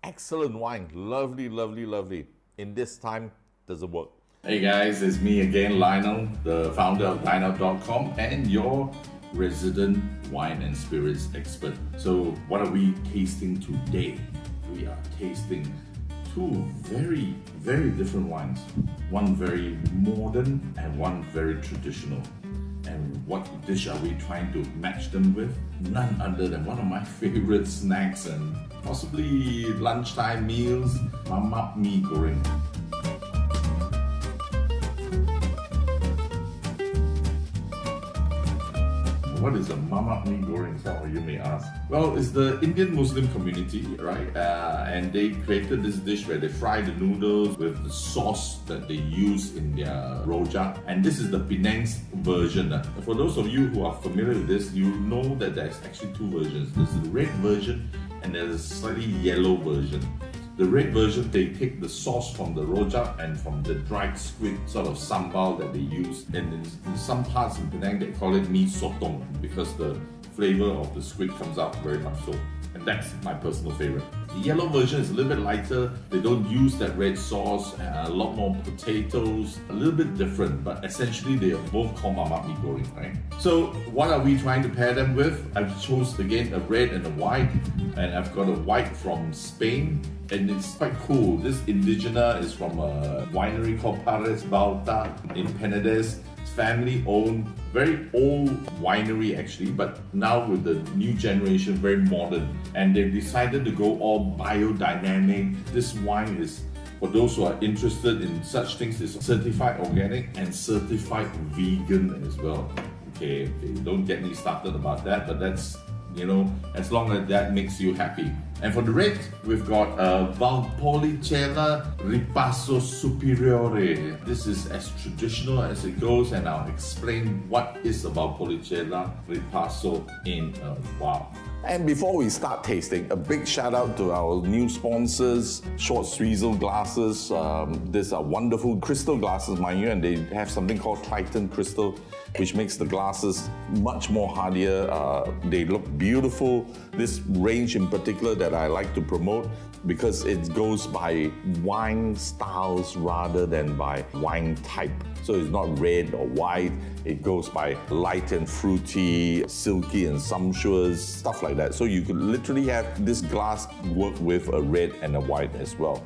excellent wine. Lovely, lovely, lovely. In this time, does it work? Hey guys, it's me again, Lionel, the founder of Lionel.com and your resident wine and spirits expert. So what are we tasting today? We are tasting two very, very different wines. One very modern and one very traditional. And what dish are we trying to match them with? None other than one of my favorite snacks and possibly lunchtime meals, Mamak Mee Goreng. What is a Mamak Mee Goreng, some of you may ask? Well, it's the Indian Muslim community, right? And they created this dish where they fry the noodles with the sauce that they use in their rojak. And this is the Penang's version. For those of you who are familiar with this, you know that there's actually two versions. There's the red version and there's a slightly yellow version. The red version, they take the sauce from the rojak and from the dried squid sort of sambal that they use. And in some parts in Penang, they call it mee sotong because the flavor of the squid comes out very much so. And that's my personal favorite. The yellow version is a little bit lighter. They don't use that red sauce, a lot more potatoes, a little bit different, but essentially they are both called Mamak Mee Goreng, right? So what are we trying to pair them with? I've chose again a red and a white, and I've got a white from Spain, and it's quite cool. This Indigena is from a winery called Pares Balta in Penedès. Family owned, very old winery actually, but now with the new generation, very modern. And they've decided to go all biodynamic. This wine is, for those who are interested in such things, is certified organic and certified vegan as well. Okay, don't get me started about that, but that's, as long as that makes you happy. And for the red, we've got Valpolicella Ripasso Superiore. This is as traditional as it goes, and I'll explain what is a Valpolicella Ripasso in a while. And before we start tasting, a big shout out to our new sponsors, Short Swizzle glasses. These are wonderful crystal glasses, mind you, and they have something called Triton Crystal, which makes the glasses much more hardier. They look beautiful. This range in particular that I like to promote because it goes by wine styles rather than by wine type. So it's not red or white, it goes by light and fruity, silky and sumptuous, stuff like that. So you could literally have this glass work with a red and a white as well.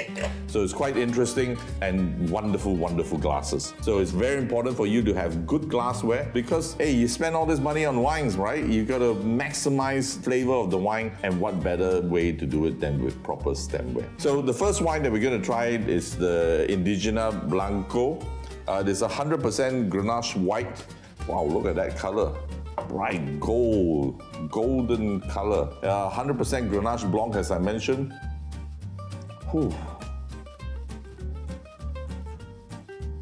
So it's quite interesting and wonderful, wonderful glasses. So it's very important for you to have good glassware because, hey, you spend all this money on wines, right? You gotta maximize flavor of the wine, and what better way to do it than with proper stemware. So the first wine that we're gonna try is the Indigena Blanco. There's 100% Grenache white. Wow, look at that color. Bright gold, golden color. 100% Grenache Blanc, as I mentioned. Whew.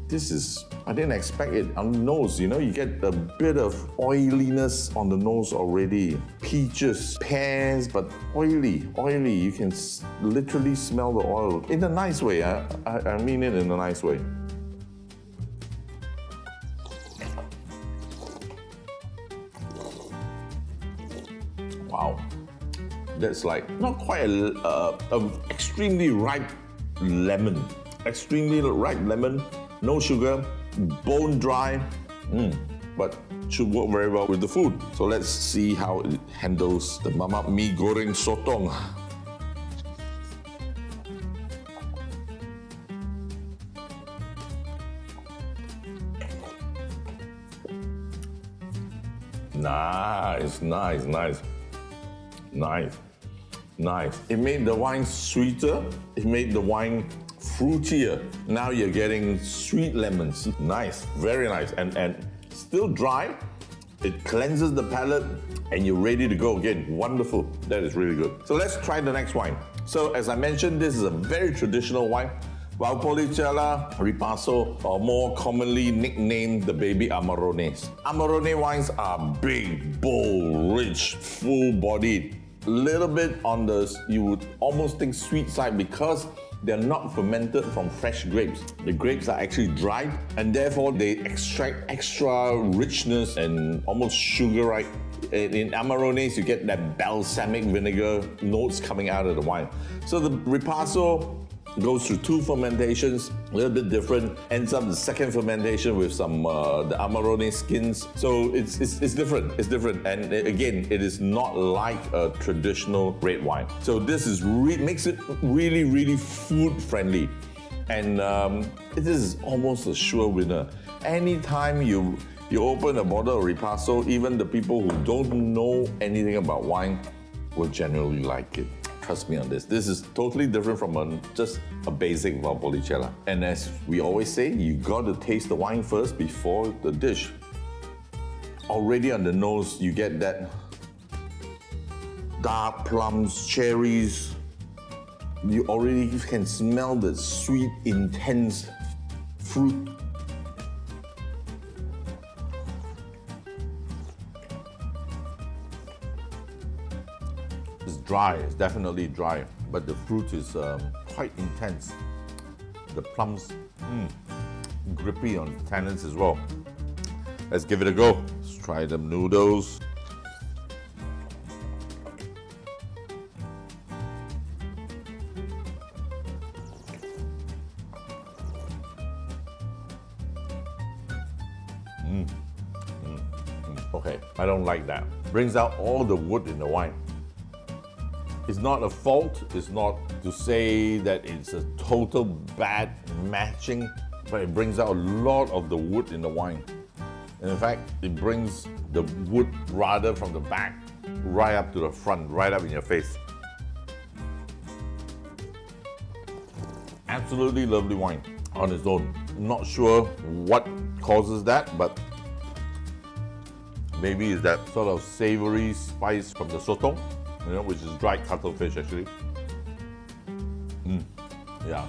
This is, I didn't expect it on the nose, you get a bit of oiliness on the nose already. Peaches, pears, but oily. You can literally smell the oil in a nice way. I mean it in a nice way. Wow, that's like not quite a extremely ripe lemon. Extremely ripe lemon, no sugar, bone dry, but should work very well with the food. So let's see how it handles the Mamak Mee Goreng Sotong. Nice. It made the wine sweeter. It made the wine fruitier. Now you're getting sweet lemons. Nice, very nice. And still dry. It cleanses the palate and you're ready to go again. Wonderful. That is really good. So let's try the next wine. So as I mentioned, this is a very traditional wine. Valpolicella Ripasso, or more commonly nicknamed the baby Amarones. Amarone wines are big, bold, rich, full-bodied. Little bit on the, you would almost think sweet side because they're not fermented from fresh grapes. The grapes are actually dried and therefore they extract extra richness and almost sugar-like in Amarones, you get that balsamic vinegar notes coming out of the wine. So the ripasso goes through 2 fermentations, a little bit different, ends up the second fermentation with some the Amarone skins. So it's different, and again, it is not like a traditional red wine. So this is makes it really food friendly, and it is almost a sure winner. Anytime you open a bottle of ripasso, even the people who don't know anything about wine will generally like it. Trust me on this. This is totally different from just a basic Valpolicella. And as we always say, you got to taste the wine first before the dish. Already on the nose, you get that dark plums, cherries. You already can smell the sweet, intense fruit. It's dry, it's definitely dry, but the fruit is quite intense. The plums, grippy on tannins as well. Let's give it a go. Let's try the noodles. Okay, I don't like that. Brings out all the wood in the wine. It's not a fault, it's not to say that it's a total bad matching, but it brings out a lot of the wood in the wine. And in fact, it brings the wood rather from the back right up to the front, right up in your face. Absolutely lovely wine on its own. Not sure what causes that, but maybe it's that sort of savory spice from the sotong, which is dried cuttlefish actually. Yeah,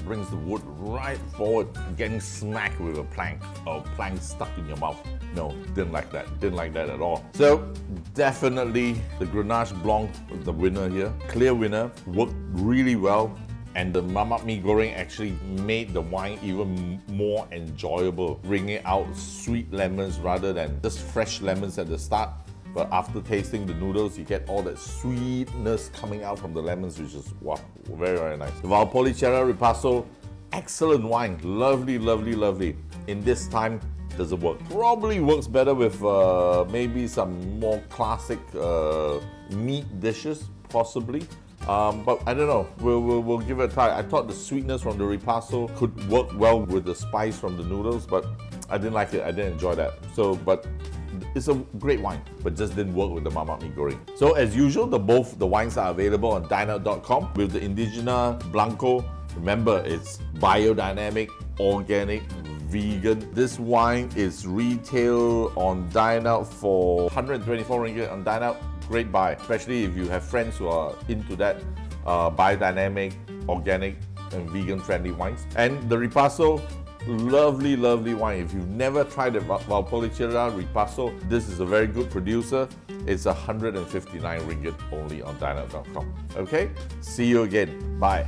brings the wood right forward, getting smacked with a plank or plank stuck in your mouth. No, didn't like that at all. So definitely the Grenache Blanc, the winner here, clear winner, worked really well. And the Mamak Mee Goreng actually made the wine even more enjoyable, bringing out sweet lemons rather than just fresh lemons at the start. But after tasting the noodles, you get all that sweetness coming out from the lemons, which is, wow, very nice. The Valpolicella Ripasso, excellent wine, lovely. In this time, does it work? Probably works better with maybe some more classic meat dishes, possibly. But I don't know, we'll give it a try. I thought the sweetness from the ripasso could work well with the spice from the noodles, but I didn't like it, I didn't enjoy that. So, but it's a great wine, but just didn't work with the Mamak Mee Goreng. So as usual, both the wines are available on dineout.com with the Indigena Blanco. Remember, it's biodynamic, organic, vegan. This wine is retail on Dineout for 124 ringgit on Dineout. Great buy, especially if you have friends who are into that biodynamic, organic, and vegan-friendly wines. And the Ripasso, lovely wine. If you've never tried the Valpolicella Ripasso, this is a very good producer. It's 159 ringgit only on Dineout.com. Okay, see you again. Bye.